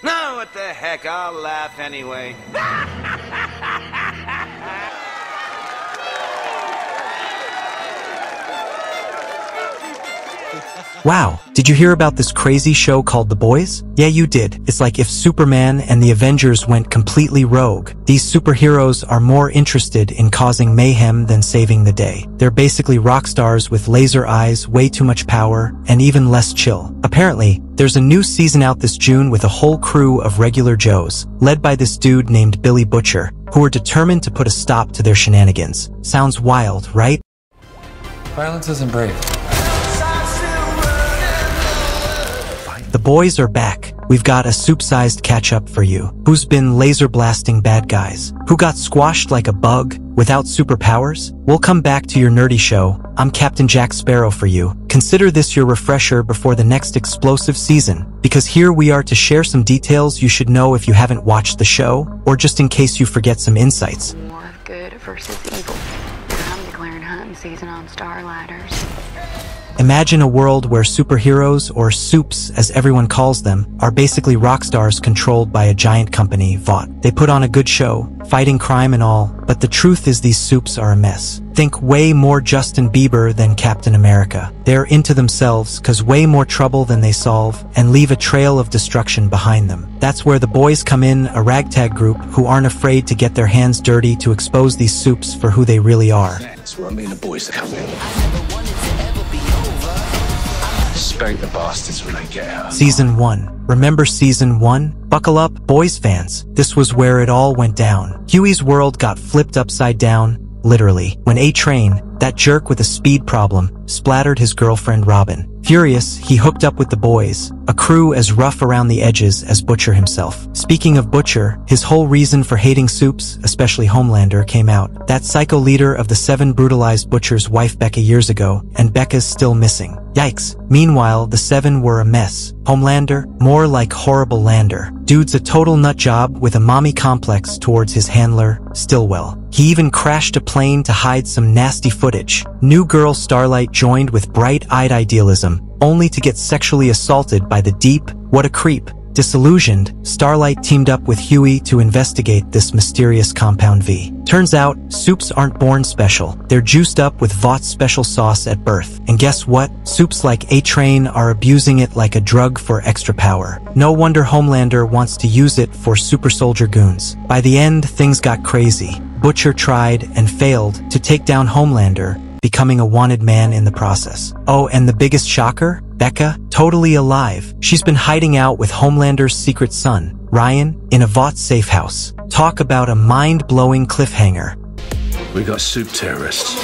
No, what the heck, I'll laugh anyway. Wow, did you hear about this crazy show called The Boys? Yeah, you did. It's like if Superman and the Avengers went completely rogue. These superheroes are more interested in causing mayhem than saving the day. They're basically rock stars with laser eyes, way too much power, and even less chill. Apparently, there's a new season out this June with a whole crew of regular Joes, led by this dude named Billy Butcher, who are determined to put a stop to their shenanigans. Sounds wild, right? Violence isn't brave. The boys are back. We've got a soup-sized catch-up for you. Who's been laser blasting bad guys? Who got squashed like a bug without superpowers? We'll come back to your nerdy show. I'm Captain Jack Sparrow for you. Consider this your refresher before the next explosive season, because here we are to share some details you should know if you haven't watched the show, or just in case you forget some insights. More of good versus evil. I'm declaring hunting season on Starlighters. Imagine a world where superheroes, or supes as everyone calls them, are basically rock stars controlled by a giant company, Vought. They put on a good show, fighting crime and all, but the truth is these supes are a mess. Think way more Justin Bieber than Captain America. They're into themselves, cause way more trouble than they solve, and leave a trail of destruction behind them. That's where the boys come in, a ragtag group who aren't afraid to get their hands dirty to expose these supes for who they really are. That's where I mean the boys to come in. Spank the bastards when they get out. Season 1. Remember Season 1? Buckle up, boys fans. This was where it all went down. Huey's world got flipped upside down, literally, when A-Train, that jerk with a speed problem, splattered his girlfriend Robin. Furious, he hooked up with the boys, a crew as rough around the edges as Butcher himself. Speaking of Butcher, his whole reason for hating Supes, especially Homelander, came out. That psycho leader of the 7 brutalized Butcher's wife Becca years ago, and Becca's still missing. Yikes. Meanwhile, the 7 were a mess. Homelander, more like horrible Lander. Dude's a total nutjob with a mommy complex towards his handler, Stillwell. He even crashed a plane to hide some nasty footage. New girl Starlight joined with bright-eyed idealism, only to get sexually assaulted by the deep, what a creep. Disillusioned, Starlight teamed up with Huey to investigate this mysterious Compound V. Turns out, supes aren't born special. They're juiced up with Vought's special sauce at birth. And guess what? Supes like A-Train are abusing it like a drug for extra power. No wonder Homelander wants to use it for super soldier goons. By the end, things got crazy. Butcher tried and failed to take down Homelander, becoming a wanted man in the process. Oh, and the biggest shocker? Becca, totally alive. She's been hiding out with Homelander's secret son, Ryan, in a Vought safe house. Talk about a mind-blowing cliffhanger. We got soup terrorists.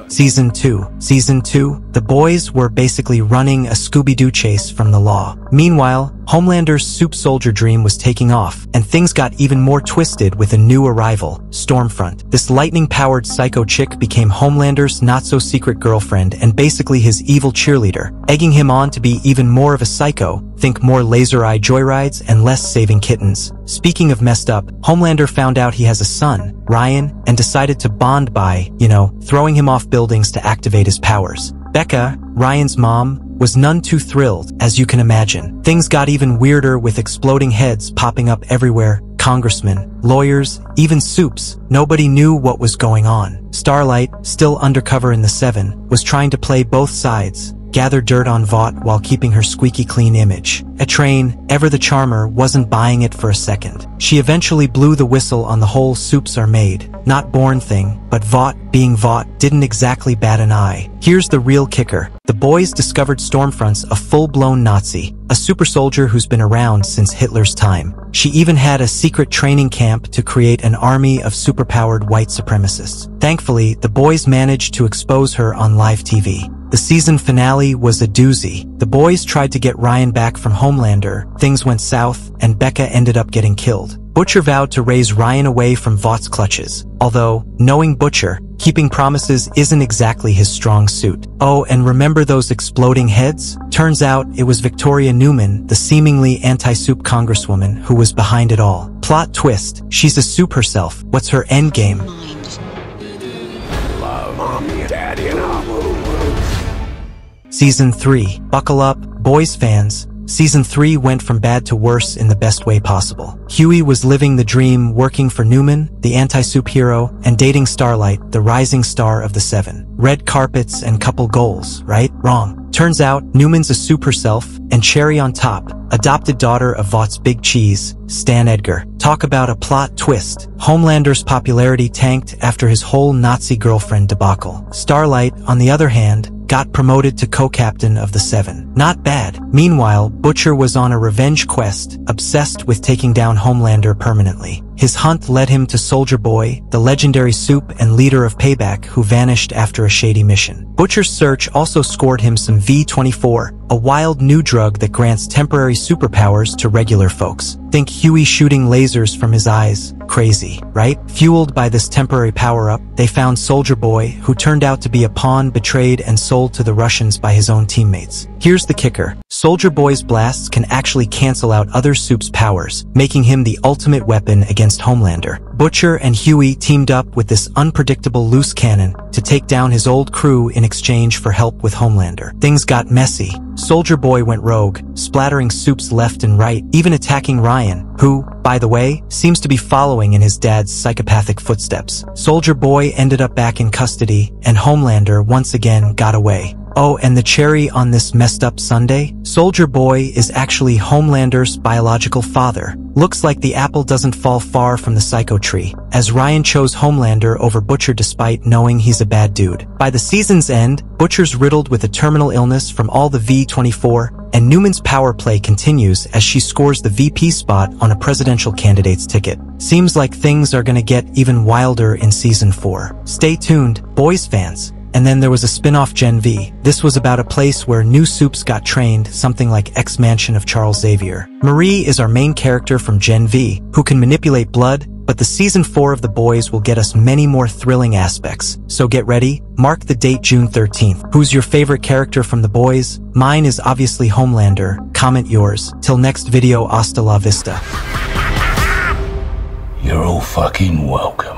Season 2. Season 2, the boys were basically running a Scooby-Doo chase from the law. Meanwhile, Homelander's soup soldier dream was taking off, and things got even more twisted with a new arrival, Stormfront. This lightning-powered psycho chick became Homelander's not-so-secret girlfriend and basically his evil cheerleader, egging him on to be even more of a psycho. Think more laser-eye joyrides and less saving kittens. Speaking of messed up, Homelander found out he has a son, Ryan, and decided to bond by, throwing him off buildings to activate his powers. Becca, Ryan's mom, was none too thrilled, as you can imagine. Things got even weirder with exploding heads popping up everywhere, congressmen, lawyers, even supes. Nobody knew what was going on. Starlight, still undercover in the 7, was trying to play both sides, gather dirt on Vought while keeping her squeaky clean image. A-Train, ever the charmer, wasn't buying it for a second. She eventually blew the whistle on the whole supes are made, not born thing, but Vought, being Vought, didn't exactly bat an eye. Here's the real kicker. The boys discovered Stormfront's a full-blown Nazi, a super soldier who's been around since Hitler's time. She even had a secret training camp to create an army of superpowered white supremacists. Thankfully, the boys managed to expose her on live TV. The season finale was a doozy. The boys tried to get Ryan back from Homelander, things went south, and Becca ended up getting killed. Butcher vowed to raise Ryan away from Vought's clutches. Although, knowing Butcher, keeping promises isn't exactly his strong suit. Oh, and remember those exploding heads? Turns out it was Victoria Newman, the seemingly anti-supe congresswoman, who was behind it all. Plot twist, she's a supe herself. What's her endgame? Love, mommy, daddy, and Season 3. Buckle up, boys fans. Season 3 went from bad to worse in the best way possible. Huey was living the dream, working for Newman, the anti-supe hero, and dating Starlight, the rising star of the Seven. Red carpets and couple goals, right? Wrong. Turns out, Newman's a supe herself, and cherry on top, adopted daughter of Vought's big cheese, Stan Edgar. Talk about a plot twist. Homelander's popularity tanked after his whole Nazi girlfriend debacle. Starlight, on the other hand, got promoted to co-captain of the Seven. Not bad. Meanwhile, Butcher was on a revenge quest, obsessed with taking down Homelander permanently. His hunt led him to Soldier Boy, the legendary supe and leader of Payback who vanished after a shady mission. Butcher's search also scored him some V24, a wild new drug that grants temporary superpowers to regular folks. Think Huey shooting lasers from his eyes. Crazy, right? Fueled by this temporary power-up, they found Soldier Boy, who turned out to be a pawn betrayed and sold to the Russians by his own teammates. Here's the kicker. Soldier Boy's blasts can actually cancel out other supes' powers, making him the ultimate weapon against Homelander. Butcher and Huey teamed up with this unpredictable loose cannon to take down his old crew in exchange for help with Homelander. Things got messy. Soldier Boy went rogue, splattering supes left and right, even attacking Ryan, who, by the way, seems to be following in his dad's psychopathic footsteps. Soldier Boy ended up back in custody, and Homelander once again got away. Oh, and the cherry on this messed up sundae? Soldier Boy is actually Homelander's biological father. Looks like the apple doesn't fall far from the psycho tree, as Ryan chose Homelander over Butcher despite knowing he's a bad dude. By the season's end, Butcher's riddled with a terminal illness from all the V24, and Newman's power play continues as she scores the VP spot on a presidential candidate's ticket. Seems like things are gonna get even wilder in Season 4. Stay tuned, boys fans. And then there was a spin-off Gen V. This was about a place where new supes got trained, something like X-Mansion of Charles Xavier. Marie is our main character from Gen V, who can manipulate blood, but the Season 4 of The Boys will get us many more thrilling aspects. So get ready, mark the date June 13th. Who's your favorite character from The Boys? Mine is obviously Homelander. Comment yours. Till next video, hasta la vista. You're all fucking welcome.